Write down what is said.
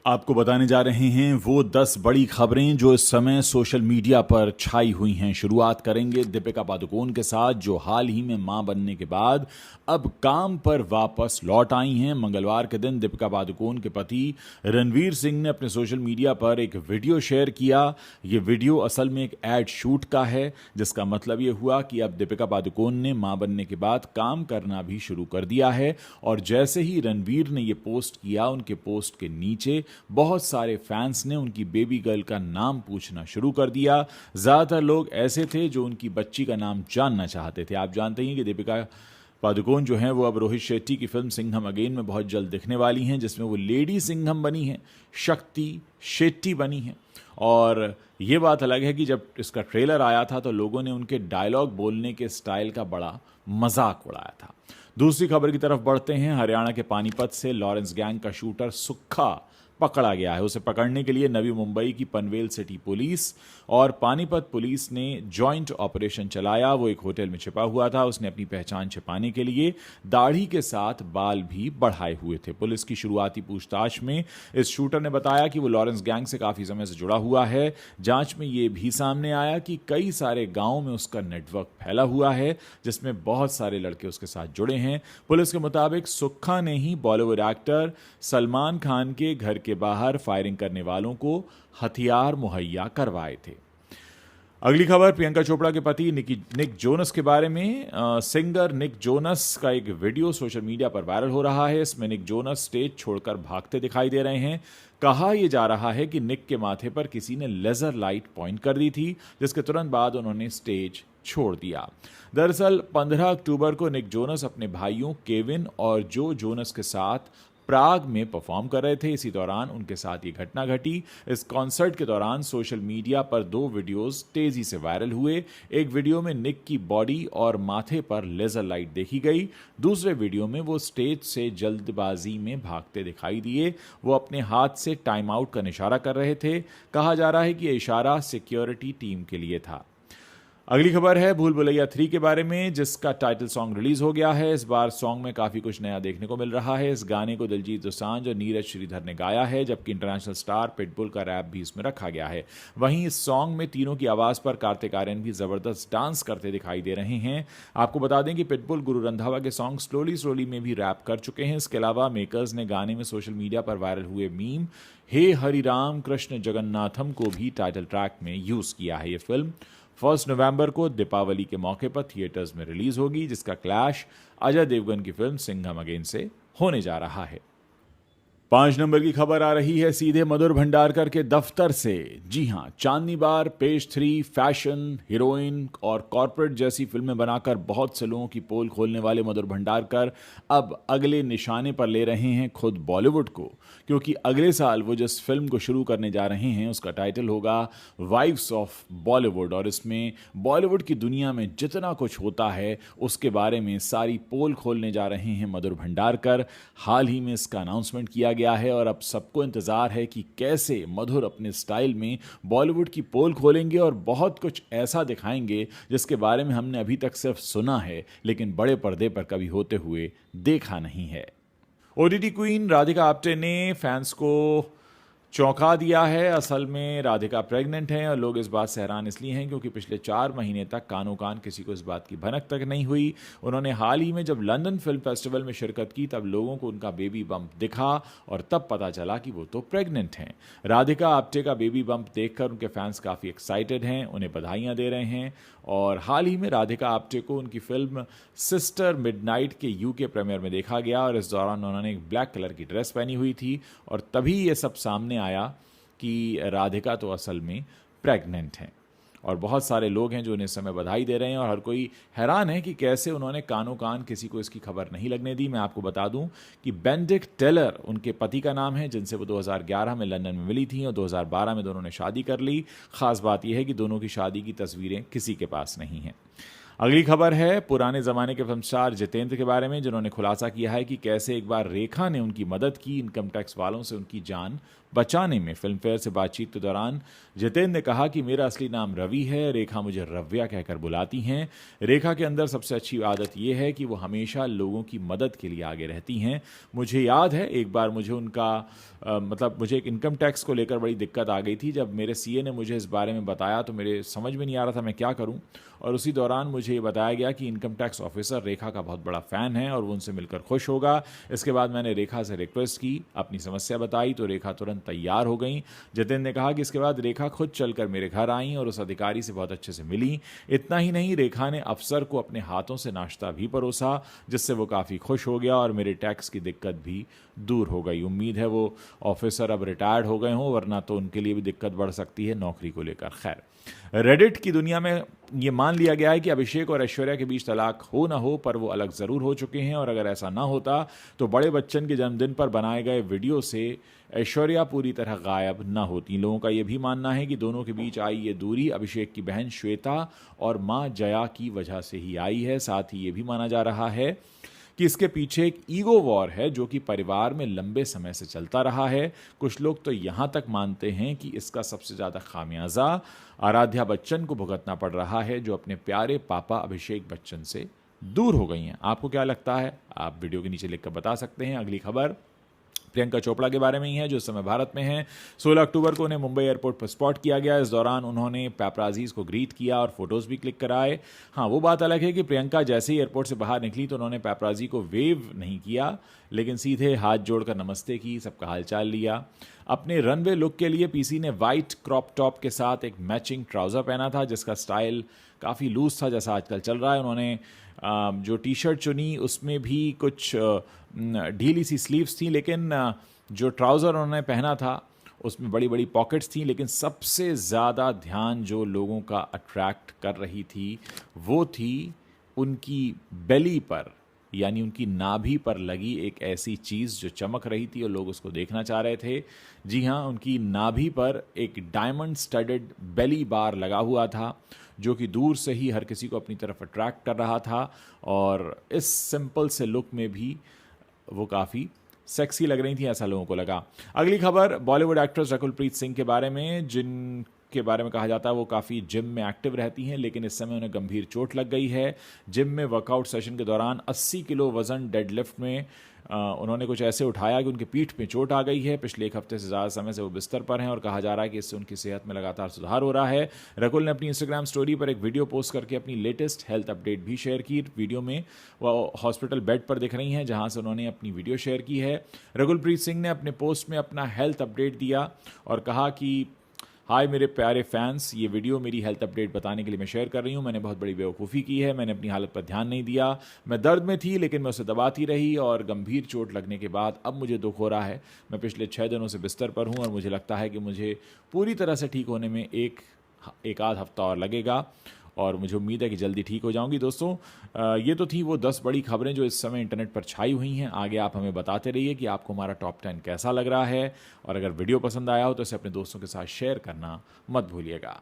आपको बताने जा रहे हैं वो 10 बड़ी खबरें जो इस समय सोशल मीडिया पर छाई हुई हैं। शुरुआत करेंगे दीपिका पादुकोण के साथ, जो हाल ही में मां बनने के बाद अब काम पर वापस लौट आई हैं। मंगलवार के दिन दीपिका पादुकोण के पति रणवीर सिंह ने अपने सोशल मीडिया पर एक वीडियो शेयर किया। ये वीडियो असल में एक एड शूट का है, जिसका मतलब ये हुआ कि अब दीपिका पादुकोण ने मां बनने के बाद काम करना भी शुरू कर दिया है। और जैसे ही रणवीर ने ये पोस्ट किया, उनके पोस्ट के नीचे बहुत सारे फैंस ने उनकी बेबी गर्ल का नाम पूछना शुरू कर दिया। ज्यादातर लोग ऐसे थे जो उनकी बच्ची का नाम जानना चाहते थे। आप जानते हैं कि दीपिका पादुकोण जो हैं वो अब रोहित शेट्टी की फिल्म सिंघम अगेन में बहुत जल्द दिखने वाली हैं, जिसमें वो लेडी सिंघम बनी हैं, शक्ति शेट्टी बनी हैं। और ये बात अलग है कि जब इसका ट्रेलर आया था तो लोगों ने उनके डायलॉग बोलने के स्टाइल का बड़ा मजाक उड़ाया था। दूसरी खबर की तरफ बढ़ते हैं। हरियाणा के पानीपत से लॉरेंस गैंग का शूटर सुक्खा पकड़ा गया है। उसे पकड़ने के लिए नवी मुंबई की पनवेल सिटी पुलिस और पानीपत पुलिस ने जॉइंट ऑपरेशन चलाया। वो एक होटल में छिपा हुआ था। उसने अपनी पहचान छिपाने के लिए दाढ़ी के साथ बाल भी बढ़ाए हुए थे। पुलिस की शुरुआती पूछताछ में इस शूटर ने बताया कि वो लॉरेंस गैंग से काफी समय से जुड़ा हुआ है। जांच में ये भी सामने आया कि कई सारे गांवों में उसका नेटवर्क फैला हुआ है, जिसमें बहुत सारे लड़के उसके साथ जुड़े हैं। पुलिस के मुताबिक सुक्खा ने ही बॉलीवुड एक्टर सलमान खान के घर के बाहर फायरिंग करने वालों को हथियार मुहैया करवाए थे। अगली खबर प्रियंका चोपड़ा के पति निक जोनस के बारे में। सिंगर निक जोनस का एक वीडियो सोशल मीडिया पर वायरल हो रहा है। इसमें निक जोनस स्टेज छोड़कर भागते दिखाई दे रहे हैं। कहा यह जा रहा है कि निक के माथे पर किसी ने लेजर लाइट पॉइंट कर दी थी, जिसके तुरंत बाद उन्होंने स्टेज छोड़ दिया। दरअसल 15 अक्टूबर को निक जोनस अपने भाइयों केविन और जो जोनस के साथ प्राग में परफॉर्म कर रहे थे। इसी दौरान उनके साथ ये घटना घटी। इस कॉन्सर्ट के दौरान सोशल मीडिया पर 2 वीडियोस तेजी से वायरल हुए। एक वीडियो में निक की बॉडी और माथे पर लेजर लाइट देखी गई। दूसरे वीडियो में वो स्टेज से जल्दबाजी में भागते दिखाई दिए। वो अपने हाथ से टाइम आउट का इशारा कर रहे थे। कहा जा रहा है कि यह इशारा सिक्योरिटी टीम के लिए था। अगली खबर है भूल भुलैया 3 के बारे में, जिसका टाइटल सॉन्ग रिलीज हो गया है। इस बार सॉन्ग में काफी कुछ नया देखने को मिल रहा है। इस गाने को दिलजीत दोसांझ और नीरज श्रीधर ने गाया है, जबकि इंटरनेशनल स्टार पिटबुल का रैप भी इसमें रखा गया है। वहीं इस सॉन्ग में तीनों की आवाज पर कार्तिक आर्यन भी जबरदस्त डांस करते दिखाई दे रहे हैं। आपको बता दें कि पिटबुल गुरु रंधावा के सॉन्ग स्लोली स्लोली में भी रैप कर चुके हैं। इसके अलावा मेकर्स ने गाने में सोशल मीडिया पर वायरल हुए मीम हे हरि राम कृष्ण जगन्नाथम को भी टाइटल ट्रैक में यूज किया है। ये फिल्म 1 नवंबर को दीपावली के मौके पर थिएटर्स में रिलीज होगी, जिसका क्लैश अजय देवगन की फिल्म सिंघम अगेन से होने जा रहा है। 5 नंबर की खबर आ रही है सीधे मधुर भंडारकर के दफ्तर से। जी हां, चांदनी बार, पेज 3, फैशन, हीरोइन और कॉर्पोरेट जैसी फिल्में बनाकर बहुत से लोगों की पोल खोलने वाले मधुर भंडारकर अब अगले निशाने पर ले रहे हैं खुद बॉलीवुड को, क्योंकि अगले साल वो जिस फिल्म को शुरू करने जा रहे हैं उसका टाइटल होगा वाइव्स ऑफ बॉलीवुड। और इसमें बॉलीवुड की दुनिया में जितना कुछ होता है उसके बारे में सारी पोल खोलने जा रहे हैं मधुर भंडारकर। हाल ही में इसका अनाउंसमेंट किया गया है और अब सबको इंतजार है कि कैसे मधुर अपने स्टाइल में बॉलीवुड की पोल खोलेंगे और बहुत कुछ ऐसा दिखाएंगे जिसके बारे में हमने अभी तक सिर्फ सुना है, लेकिन बड़े पर्दे पर कभी होते हुए देखा नहीं है। ओटीटी क्वीन राधिका आप्टे ने फैंस को चौंका दिया है। असल में राधिका प्रेग्नेंट हैं और लोग इस बात से हैरान इसलिए हैं क्योंकि पिछले 4 महीने तक कानो कान किसी को इस बात की भनक तक नहीं हुई। उन्होंने हाल ही में जब लंदन फिल्म फेस्टिवल में शिरकत की तब लोगों को उनका बेबी बम्प दिखा और तब पता चला कि वो तो प्रेग्नेंट हैं। राधिका आप्टे का बेबी बम्प देखकर उनके फैंस काफ़ी एक्साइटेड हैं, उन्हें बधाइयाँ दे रहे हैं। और हाल ही में राधिका आप्टे को उनकी फिल्म सिस्टर मिडनाइट के यूके प्रीमियर में देखा गया और इस दौरान उन्होंने एक ब्लैक कलर की ड्रेस पहनी हुई थी और तभी ये सब सामने आया कि राधिका तो असल में प्रेग्नेंट हैं। और बहुत सारे लोग हैं जो उन्हें इस समय बधाई दे रहे हैं और हर कोई हैरान है कि कैसे उन्होंने कानो कान किसी को इसकी खबर नहीं लगने दी। मैं आपको बता दूं कि बेनेडिक्ट टेलर उनके पति का नाम है, जिनसे वो 2011 में लंदन में मिली थी और 2012 में दोनों ने शादी कर ली। खास बात यह है कि दोनों की शादी की तस्वीरें किसी के पास नहीं हैं। अगली खबर है पुराने ज़माने के फिल्म स्टार जितेंद्र के बारे में, जिन्होंने खुलासा किया है कि कैसे एक बार रेखा ने उनकी मदद की इनकम टैक्स वालों से उनकी जान बचाने में। फिल्म फेयर से बातचीत के दौरान जितेंद्र ने कहा कि मेरा असली नाम रवि है, रेखा मुझे रव्या कहकर बुलाती हैं। रेखा के अंदर सबसे अच्छी आदत यह है कि वो हमेशा लोगों की मदद के लिए आगे रहती हैं। मुझे याद है एक बार मुझे उनका मुझे एक इनकम टैक्स को लेकर बड़ी दिक्कत आ गई थी। जब मेरे सीए ने मुझे इस बारे में बताया तो मेरे समझ में नहीं आ रहा था मैं क्या करूं, और उसी दौरान मुझे ये बताया गया कि इनकम टैक्स ऑफिसर रेखा का बहुत बड़ा फ़ैन है और वो उनसे मिलकर खुश होगा। इसके बाद मैंने रेखा से रिक्वेस्ट की, अपनी समस्या बताई तो रेखा तुरंत तैयार हो गई। जितेंद्र ने कहा कि इसके बाद रेखा खुद चलकर मेरे घर आई और उस अधिकारी से बहुत अच्छे से मिली। इतना ही नहीं, रेखा ने अफसर को अपने हाथों से नाश्ता भी परोसा, जिससे वो काफ़ी खुश हो गया और मेरे टैक्स की दिक्कत भी दूर हो गई। उम्मीद है वो ऑफिसर अब रिटायर्ड हो गए हों, वरना तो उनके लिए भी दिक्कत बढ़ सकती है नौकरी को लेकर। खैर, रेडिट की दुनिया में ये मान लिया गया है कि अभिषेक और ऐश्वर्या के बीच तलाक हो ना हो, पर वो अलग ज़रूर हो चुके हैं। और अगर ऐसा ना होता तो बड़े बच्चन के जन्मदिन पर बनाए गए वीडियो से ऐश्वर्या पूरी तरह गायब ना होती। लोगों का यह भी मानना है कि दोनों के बीच आई ये दूरी अभिषेक की बहन श्वेता और माँ जया की वजह से ही आई है। साथ ही ये भी माना जा रहा है कि इसके पीछे एक ईगो वॉर है जो कि परिवार में लंबे समय से चलता रहा है। कुछ लोग तो यहां तक मानते हैं कि इसका सबसे ज़्यादा खामियाजा आराध्या बच्चन को भुगतना पड़ रहा है, जो अपने प्यारे पापा अभिषेक बच्चन से दूर हो गई हैं। आपको क्या लगता है? आप वीडियो के नीचे लिखकर बता सकते हैं। अगली खबर प्रियंका चोपड़ा के बारे में ही है, जो इस समय भारत में है। 16 अक्टूबर को उन्हें मुंबई एयरपोर्ट पर स्पॉट किया गया। इस दौरान उन्होंने पैपराजीज को ग्रीट किया और फोटोज भी क्लिक कराए। हाँ, वो बात अलग है कि प्रियंका जैसे ही एयरपोर्ट से बाहर निकली तो उन्होंने पैपराजी को वेव नहीं किया, लेकिन सीधे हाथ जोड़कर नमस्ते की, सबका हालचाल लिया। अपने रनवे लुक के लिए पीसी ने वाइट क्रॉप टॉप के साथ एक मैचिंग ट्राउज़र पहना था, जिसका स्टाइल काफ़ी लूज था जैसा आजकल चल रहा है। उन्होंने जो टी शर्ट चुनी उसमें भी कुछ ढीली सी स्लीव्स थी, लेकिन जो ट्राउज़र उन्होंने पहना था उसमें बड़ी बड़ी पॉकेट्स थी। लेकिन सबसे ज़्यादा ध्यान जो लोगों का अट्रैक्ट कर रही थी वो थी उनकी बेली पर, यानी उनकी नाभि पर लगी एक ऐसी चीज़ जो चमक रही थी और लोग उसको देखना चाह रहे थे। जी हाँ, उनकी नाभि पर एक डायमंड स्टडेड बेली बार लगा हुआ था, जो कि दूर से ही हर किसी को अपनी तरफ अट्रैक्ट कर रहा था। और इस सिंपल से लुक में भी वो काफ़ी सेक्सी लग रही थी, ऐसा लोगों को लगा। अगली खबर बॉलीवुड एक्ट्रेस रकुलप्रीत सिंह के बारे में, जिनके बारे में कहा जाता है वो काफ़ी जिम में एक्टिव रहती हैं, लेकिन इस समय उन्हें गंभीर चोट लग गई है। जिम में वर्कआउट सेशन के दौरान 80 किलो वजन डेडलिफ्ट में उन्होंने कुछ ऐसे उठाया कि उनकी पीठ में चोट आ गई है। पिछले एक हफ्ते से ज़्यादा समय से वो बिस्तर पर हैं और कहा जा रहा है कि इससे उनकी सेहत में लगातार सुधार हो रहा है। रकुल ने अपनी इंस्टाग्राम स्टोरी पर एक वीडियो पोस्ट करके अपनी लेटेस्ट हेल्थ अपडेट भी शेयर की। वीडियो में वो हॉस्पिटल बेड पर दिख रही हैं, जहां से उन्होंने अपनी वीडियो शेयर की है। रकुलप्रीत सिंह ने अपने पोस्ट में अपना हेल्थ अपडेट दिया और कहा कि हाय मेरे प्यारे फैंस, ये वीडियो मेरी हेल्थ अपडेट बताने के लिए मैं शेयर कर रही हूँ। मैंने बहुत बड़ी बेवकूफ़ी की है, मैंने अपनी हालत पर ध्यान नहीं दिया। मैं दर्द में थी लेकिन मैं उसे दबाती रही और गंभीर चोट लगने के बाद अब मुझे दुख हो रहा है। मैं पिछले 6 दिनों से बिस्तर पर हूँ और मुझे लगता है कि मुझे पूरी तरह से ठीक होने में एक आध हफ्ता और लगेगा और मुझे उम्मीद है कि जल्दी ठीक हो जाऊंगी। दोस्तों, ये तो थी वो 10 बड़ी खबरें जो इस समय इंटरनेट पर छाई हुई हैं। आगे आप हमें बताते रहिए कि आपको हमारा टॉप 10 कैसा लग रहा है, और अगर वीडियो पसंद आया हो तो इसे अपने दोस्तों के साथ शेयर करना मत भूलिएगा।